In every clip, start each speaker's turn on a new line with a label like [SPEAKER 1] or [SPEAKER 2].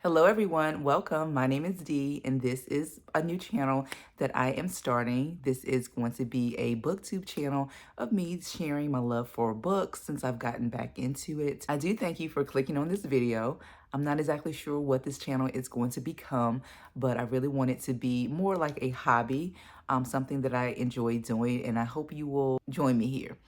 [SPEAKER 1] Hello everyone, welcome. My name is Dee and this is a new channel that I am starting. This is going to be a BookTube channel of me sharing my love for books since I've gotten back into it. I do thank you for clicking on this video. I'm not exactly sure what this channel is going to become, but I really want it to be more like a hobby, something that I enjoy doing, and I hope you will join me here.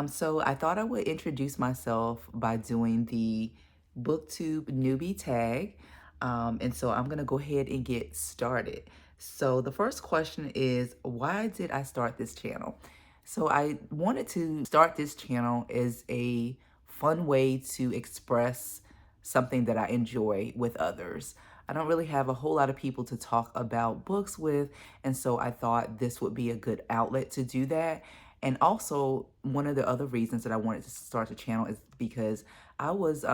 [SPEAKER 1] So I thought I would introduce myself by doing the BookTube newbie tag. And so I'm going to go ahead and get started. So the first question is, why did I start this channel? So I wanted to start this channel as a fun way to express something that I enjoy with others. I don't really have a whole lot of people to talk about books with, and so I thought this would be a good outlet to do that. And also, one of the other reasons that I wanted to start the channel is because I was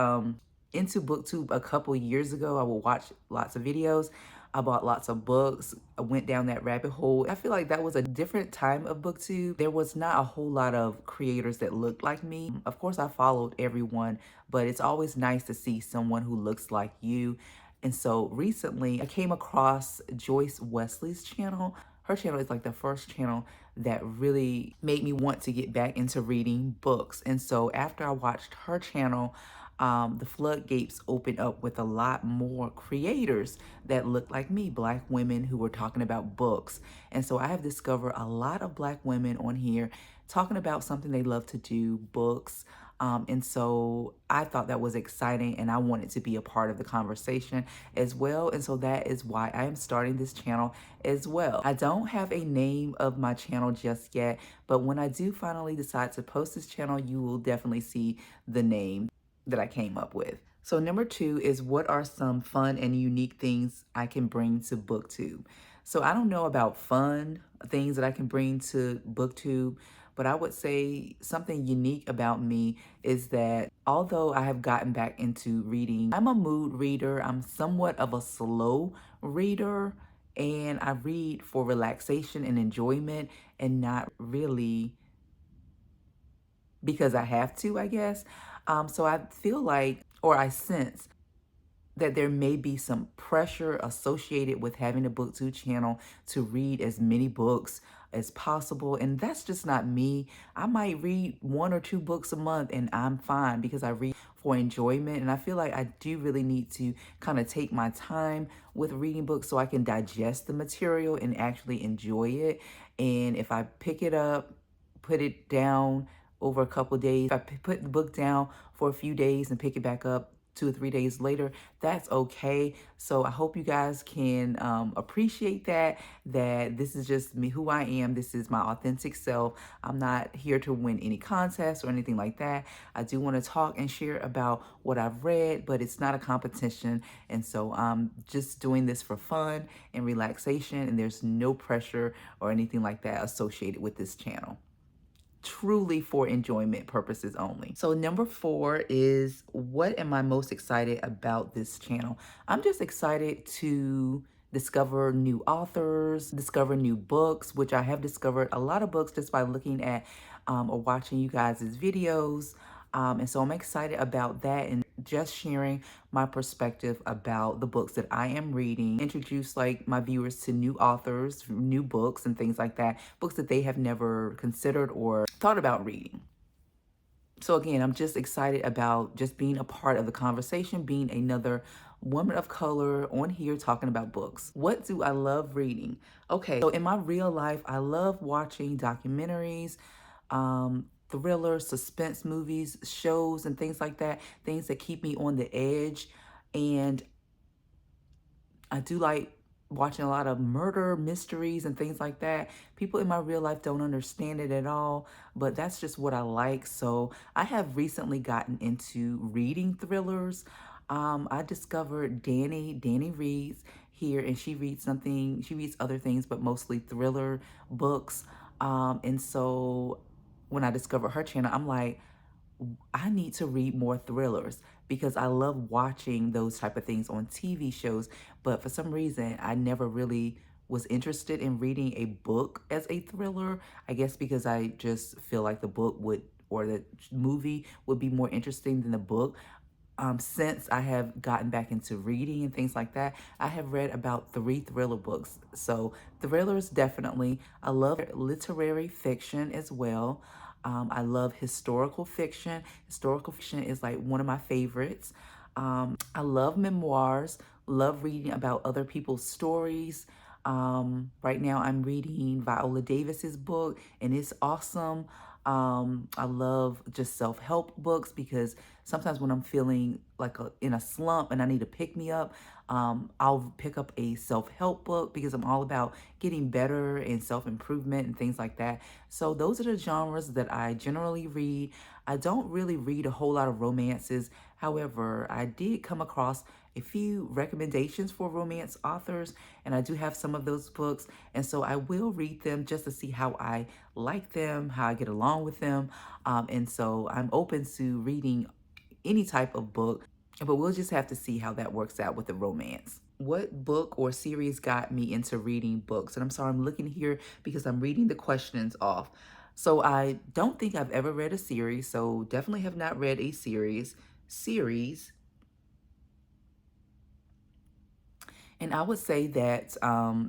[SPEAKER 1] into BookTube a couple years ago. I would watch lots of videos. I bought lots of books. I went down that rabbit hole. I feel like that was a different time of BookTube. There was not a whole lot of creators that looked like me. Of course, I followed everyone, but it's always nice to see someone who looks like you. And so recently I came across Joyce Wesley's channel. Her channel is like the first channel that really made me want to get back into reading books. And so after I watched her channel, the floodgates opened up with a lot more creators that look like me, Black women who were talking about books. And so I have discovered a lot of Black women on here talking about something they love to do, books. And so I thought that was exciting and I wanted to be a part of the conversation as well. And so that is why I am starting this channel as well. I don't have a name of my channel just yet, but when I do finally decide to post this channel, you will definitely see the name that I came up with. So number 2 is, what are some fun and unique things I can bring to BookTube? So I don't know about fun things that I can bring to BookTube, but I would say something unique about me is that although I have gotten back into reading, I'm a mood reader. I'm somewhat of a slow reader, and I read for relaxation and enjoyment and not really because I have to, I guess. So I feel like, or I sense that there may be some pressure associated with having a BookTube channel to read as many books as possible. And that's just not me. I might read 1 or 2 books a month and I'm fine because I read for enjoyment. And I feel like I do really need to kind of take my time with reading books so I can digest the material and actually enjoy it. And if I pick it up, put it down over a couple days, if I put the book down for a few days and pick it back up 2 or 3 days later, that's okay. So I hope you guys can appreciate that this is just me, who I am. This is my authentic self. I'm not here to win any contests or anything like that. I do want to talk and share about what I've read, but it's not a competition. And so I'm just doing this for fun and relaxation, and there's no pressure or anything like that associated with this channel. Truly for enjoyment purposes only. So number 4 is, what am I most excited about this channel? I'm just excited to discover new authors, discover new books, which I have discovered a lot of books just by looking at or watching you guys' videos. And so I'm excited about that and just sharing my perspective about the books that I am reading, introduce like my viewers to new authors, new books and things like that, books that they have never considered or thought about reading. So again, I'm just excited about just being a part of the conversation, being another woman of color on here talking about books. What do I love reading? Okay, so in my real life, I love watching documentaries, thrillers, suspense movies, shows, and things like that, things that keep me on the edge. And I do like watching a lot of murder mysteries and things like that. People in my real life don't understand it at all, but that's just what I like. So I have recently gotten into reading thrillers. I discovered Danny reads here, and she reads other things, but mostly thriller books. And so when I discovered her channel, I'm like, I need to read more thrillers because I love watching those type of things on TV shows. But for some reason, I never really was interested in reading a book as a thriller. I guess because I just feel like the book would, or the movie would be more interesting than the book. Since I have gotten back into reading and things like that, I have read about 3 thriller books. So thrillers, definitely. I love literary fiction as well. I love historical fiction. Historical fiction is like one of my favorites. I love memoirs, love reading about other people's stories. Right now, I'm reading Viola Davis's book, and it's awesome. I love just self-help books because sometimes when I'm feeling like in a slump and I need to pick me up, I'll pick up a self-help book because I'm all about getting better and self-improvement and things like that. So those are the genres that I generally read. I don't really read a whole lot of romances. However, I did come across a few recommendations for romance authors, and I do have some of those books. And so I will read them just to see how I like them, how I get along with them. And so I'm open to reading any type of book, but we'll just have to see how that works out with the romance. What book or series got me into reading books? And I'm sorry, I'm looking here because I'm reading the questions off. So I don't think I've ever read a series, so definitely have not read a series. And I would say that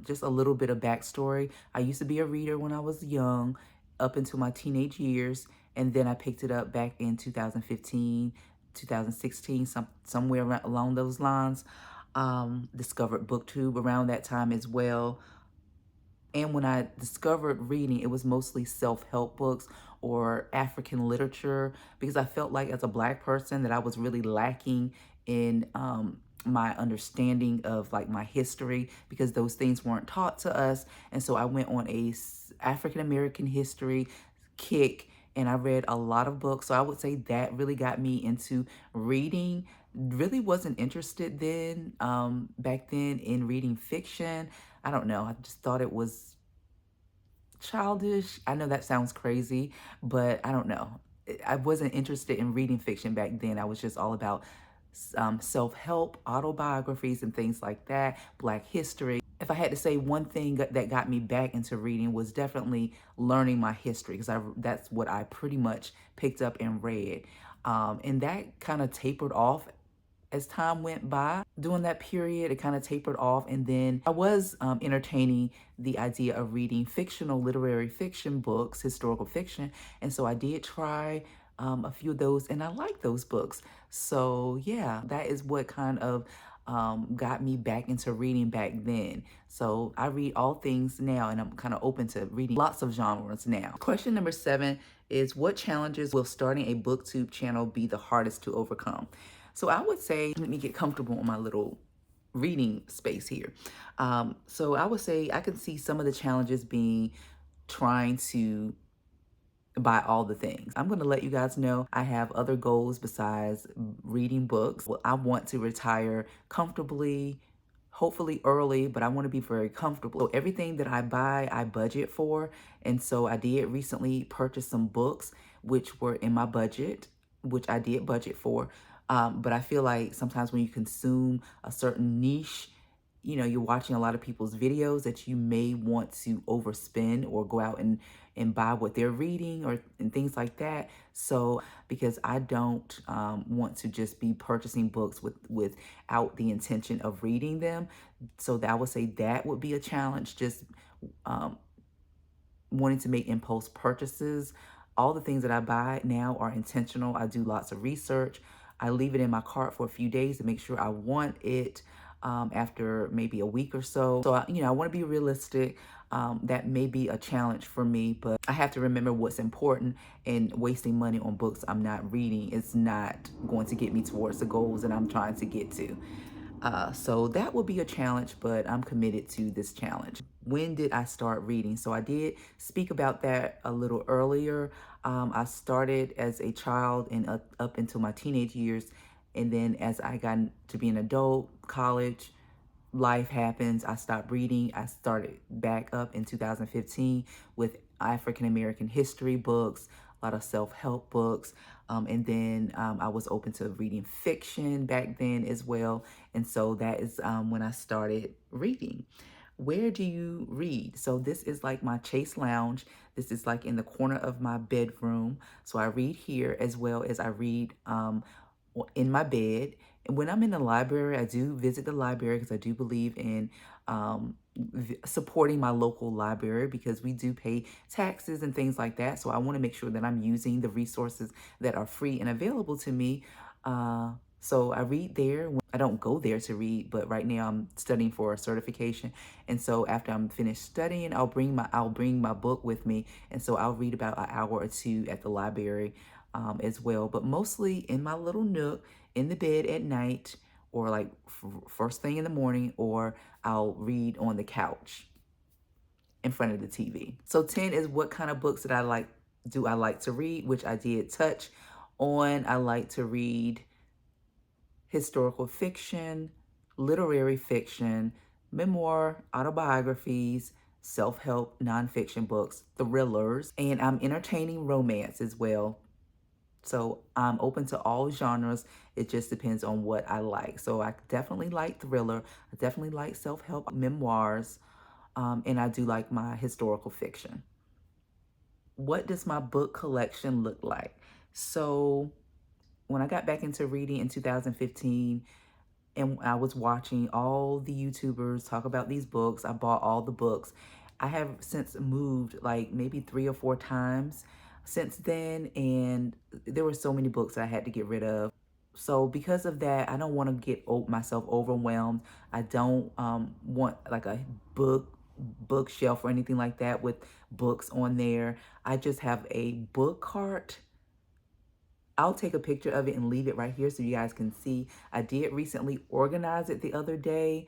[SPEAKER 1] just a little bit of backstory. I used to be a reader when I was young, up into my teenage years, and then I picked it up back in 2015, 2016, somewhere along those lines. Discovered BookTube around that time as well. And when I discovered reading, it was mostly self-help books or African literature because I felt like as a Black person that I was really lacking in my understanding of like my history because those things weren't taught to us. And so I went on a African American history kick and I read a lot of books. So I would say that really got me into reading. Really wasn't interested then, back then, in reading fiction. I don't know. I just thought it was childish. I know that sounds crazy, but I don't know. I wasn't interested in reading fiction back then. I was just all about self-help, autobiographies, and things like that, Black history. If I had to say one thing that got me back into reading was definitely learning my history because that's what I pretty much picked up and read. And that kind of tapered off as time went by. During that period, it kind of tapered off. And then I was entertaining the idea of reading fictional literary fiction books, historical fiction. And so I did try a few of those and I like those books. So yeah, that is what kind of got me back into reading back then. So I read all things now and I'm kind of open to reading lots of genres now. Question number 7 is, what challenges will starting a BookTube channel be the hardest to overcome? So I would say, let me get comfortable in my little reading space here. So I would say I can see some of the challenges being trying to buy all the things. I'm going to let you guys know I have other goals besides reading books. Well, I want to retire comfortably, hopefully early, but I want to be very comfortable. So everything that I buy, I budget for. And so I did recently purchase some books which were in my budget, which I did budget for. But I feel like sometimes when you consume a certain niche, you know, you're watching a lot of people's videos that you may want to overspend or go out and buy what they're reading or and things like that. So because I don't want to just be purchasing books without the intention of reading them. So that I would say that would be a challenge, just wanting to make impulse purchases. All the things that I buy now are intentional. I do lots of research. I leave it in my cart for a few days to make sure I want it after maybe a week or so. So, I want to be realistic. That may be a challenge for me, but I have to remember what's important, and wasting money on books I'm not reading is not going to get me towards the goals that I'm trying to get to. So that will be a challenge, but I'm committed to this challenge. When did I start reading? So I did speak about that a little earlier. I started as a child and up until my teenage years. And then as I got to be an adult, college, life happens. I stopped reading. I started back up in 2015 with African American history books, a lot of self-help books. And then I was open to reading fiction back then as well. And so that is when I started reading. Where do you read? So this is like my Chase Lounge. This is like in the corner of my bedroom. So I read here as well as I read in my bed. And when I'm in the library, I do visit the library because I do believe in supporting my local library because we do pay taxes and things like that. So I want to make sure that I'm using the resources that are free and available to me. Uh, so I read there. I don't go there to read, but right now I'm studying for a certification. And so after I'm finished studying, I'll bring my book with me. And so I'll read about an hour or two at the library as well. But mostly in my little nook in the bed at night, or like first thing in the morning, or I'll read on the couch in front of the TV. So 10 is what kind of books that I like to read, which I did touch on. I like to read historical fiction, literary fiction, memoir, autobiographies, self-help, nonfiction books, thrillers, and I'm entertaining romance as well. So I'm open to all genres. It just depends on what I like. So I definitely like thriller. I definitely like self-help memoirs. And I do like my historical fiction. What does my book collection look like? So when I got back into reading in 2015, and I was watching all the YouTubers talk about these books, I bought all the books. I have since moved like maybe 3 or 4 times since then, and there were so many books that I had to get rid of. So because of that, I don't want to get myself overwhelmed. I don't want like a bookshelf or anything like that with books on there. I just have a book cart. I'll take a picture of it and leave it right here so you guys can see. I did recently organize it the other day.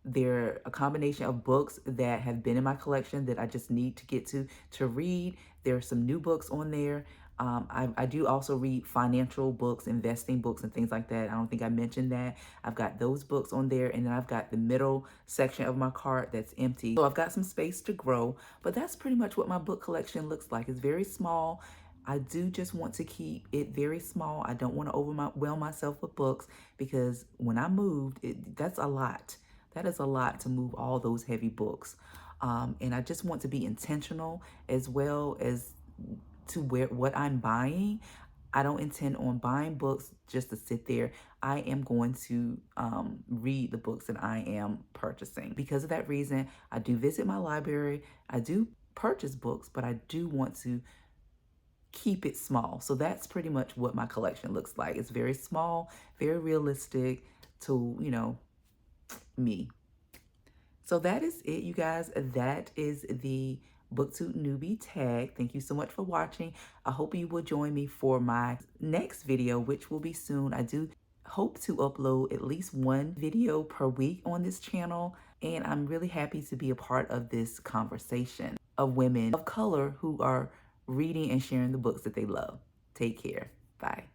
[SPEAKER 1] They're a combination of books that have been in my collection that I just need to get to read. There are some new books on there. I do also read financial books, investing books, and things like that. I don't think I mentioned that. I've got those books on there, and then I've got the middle section of my cart that's empty. So I've got some space to grow, but that's pretty much what my book collection looks like. It's very small. I do just want to keep it very small. I don't want to overwhelm myself with books because when I moved, that's a lot. That is a lot to move all those heavy books. And I just want to be intentional as well as to what I'm buying. I don't intend on buying books just to sit there. I am going to read the books that I am purchasing. Because of that reason, I do visit my library. I do purchase books, but I do want to keep it small. So that's pretty much what my collection looks like. It's very small, very realistic to, me. So that is it, you guys. That is the BookTube Newbie tag. Thank you so much for watching. I hope you will join me for my next video, which will be soon. I do hope to upload at least one video per week on this channel. And I'm really happy to be a part of this conversation of women of color who are reading and sharing the books that they love. Take care. Bye.